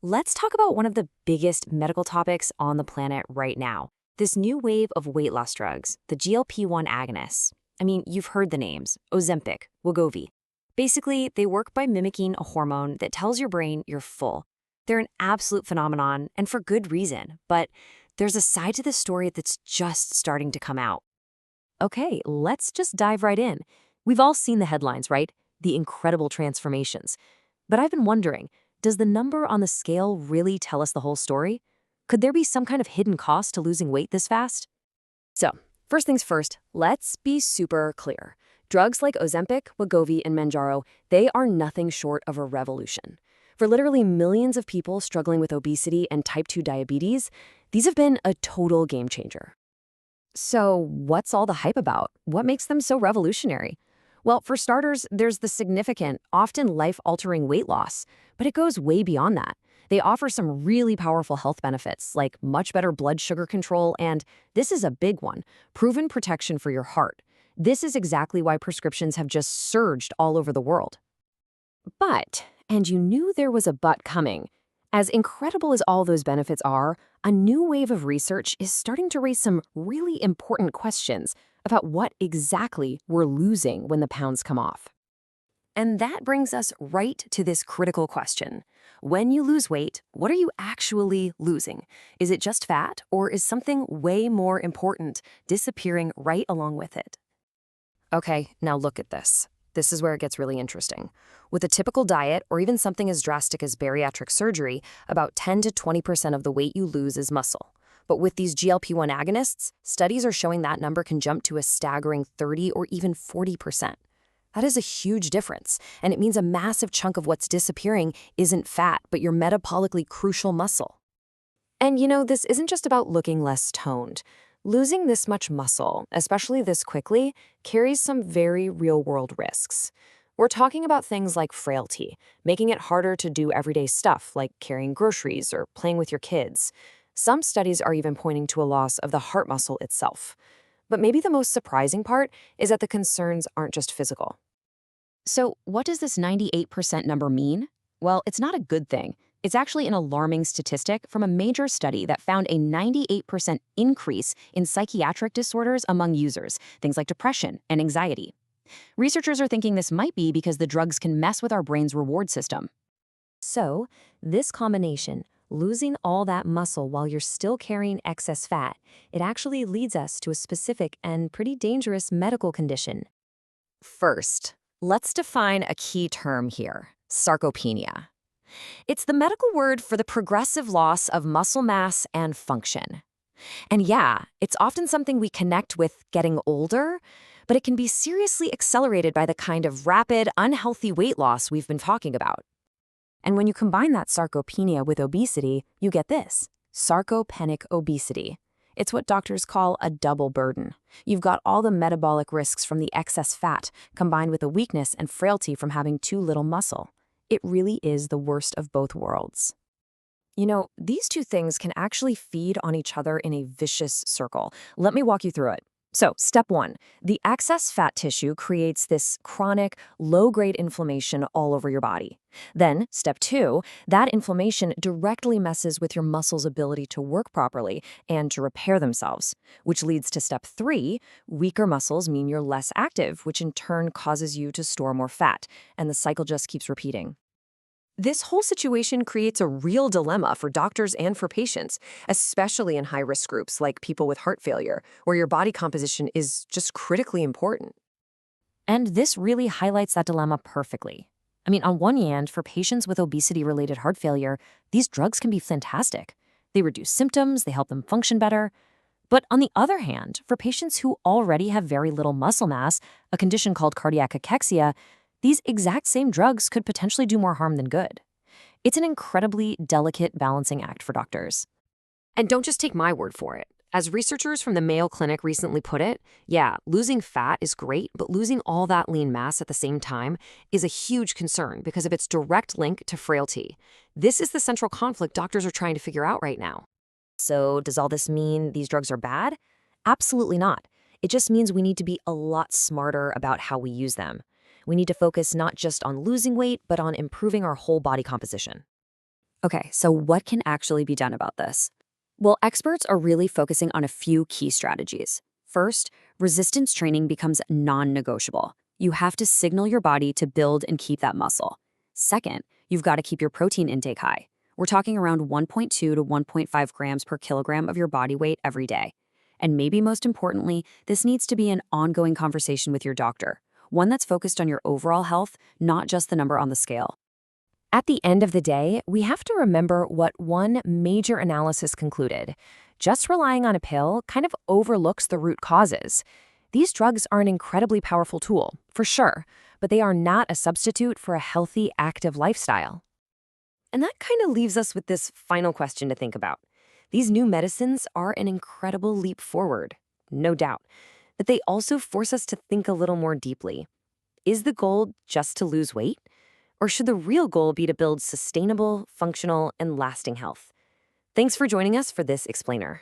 Let's talk about one of the biggest medical topics on the planet right now. This new wave of weight loss drugs, the GLP-1 agonists. I mean, you've heard the names, Ozempic, Wegovy. Basically, they work by mimicking a hormone that tells your brain you're full. They're an absolute phenomenon, and for good reason, but there's a side to this story that's just starting to come out. Okay, let's just dive right in. We've all seen the headlines, right? The incredible transformations. But I've been wondering, does the number on the scale really tell us the whole story? Could there be some kind of hidden cost to losing weight this fast? So, first things first, let's be super clear. Drugs like Ozempic, Wegovy, and Manjaro, they are nothing short of a revolution. For literally millions of people struggling with obesity and type 2 diabetes, these have been a total game changer. So, what's all the hype about? What makes them so revolutionary? Well, for starters, there's the significant, often life-altering weight loss, but it goes way beyond that. They offer some really powerful health benefits, like much better blood sugar control, and this is a big one, proven protection for your heart. This is exactly why prescriptions have just surged all over the world. But, and you knew there was a but coming, as incredible as all those benefits are, a new wave of research is starting to raise some really important questions about what exactly we're losing when the pounds come off. And that brings us right to this critical question. When you lose weight, what are you actually losing? Is it just fat, or is something way more important disappearing right along with it? Okay, now look at this. This is where it gets really interesting. With a typical diet, or even something as drastic as bariatric surgery, about 10 to 20% of the weight you lose is muscle. But with these GLP-1 agonists, studies are showing that number can jump to a staggering 30 or even 40%. That is a huge difference, and it means a massive chunk of what's disappearing isn't fat, but your metabolically crucial muscle. And this isn't just about looking less toned. Losing this much muscle, especially this quickly, carries some very real-world risks. We're talking about things like frailty, making it harder to do everyday stuff like carrying groceries or playing with your kids. Some studies are even pointing to a loss of the heart muscle itself. But maybe the most surprising part is that the concerns aren't just physical. So what does this 98% number mean? Well, it's not a good thing. It's actually an alarming statistic from a major study that found a 98% increase in psychiatric disorders among users, things like depression and anxiety. Researchers are thinking this might be because the drugs can mess with our brain's reward system. So, this combination, losing all that muscle while you're still carrying excess fat, it actually leads us to a specific and pretty dangerous medical condition. First, let's define a key term here, sarcopenia. It's the medical word for the progressive loss of muscle mass and function. And yeah, it's often something we connect with getting older, but it can be seriously accelerated by the kind of rapid, unhealthy weight loss we've been talking about. And when you combine that sarcopenia with obesity, you get this, sarcopenic obesity. It's what doctors call a double burden. You've got all the metabolic risks from the excess fat, combined with the weakness and frailty from having too little muscle. It really is the worst of both worlds. These two things can actually feed on each other in a vicious circle. Let me walk you through it. So, step one, the excess fat tissue creates this chronic, low-grade inflammation all over your body. Then, step two, that inflammation directly messes with your muscles' ability to work properly and to repair themselves, which leads to step three, weaker muscles mean you're less active, which in turn causes you to store more fat, and the cycle just keeps repeating. This whole situation creates a real dilemma for doctors and for patients, especially in high-risk groups like people with heart failure, where your body composition is just critically important. And this really highlights that dilemma perfectly. I mean, on one hand, for patients with obesity-related heart failure, these drugs can be fantastic. They reduce symptoms, they help them function better. But on the other hand, for patients who already have very little muscle mass, a condition called cardiac cachexia, these exact same drugs could potentially do more harm than good. It's an incredibly delicate balancing act for doctors. And don't just take my word for it. As researchers from the Mayo Clinic recently put it, yeah, losing fat is great, but losing all that lean mass at the same time is a huge concern because of its direct link to frailty. This is the central conflict doctors are trying to figure out right now. So does all this mean these drugs are bad? Absolutely not. It just means we need to be a lot smarter about how we use them. We need to focus not just on losing weight, but on improving our whole body composition. Okay, so what can actually be done about this? Well, experts are really focusing on a few key strategies. First, resistance training becomes non negotiable. You have to signal your body to build and keep that muscle. Second, you've got to keep your protein intake high. We're talking around 1.2 to 1.5 grams per kilogram of your body weight every day. And maybe most importantly, this needs to be an ongoing conversation with your doctor, one that's focused on your overall health, not just the number on the scale. At the end of the day, we have to remember what one major analysis concluded. Just relying on a pill kind of overlooks the root causes. These drugs are an incredibly powerful tool, for sure, but they are not a substitute for a healthy, active lifestyle. And that kind of leaves us with this final question to think about. These new medicines are an incredible leap forward, no doubt, but they also force us to think a little more deeply. Is the goal just to lose weight? Or should the real goal be to build sustainable, functional, and lasting health? Thanks for joining us for this explainer.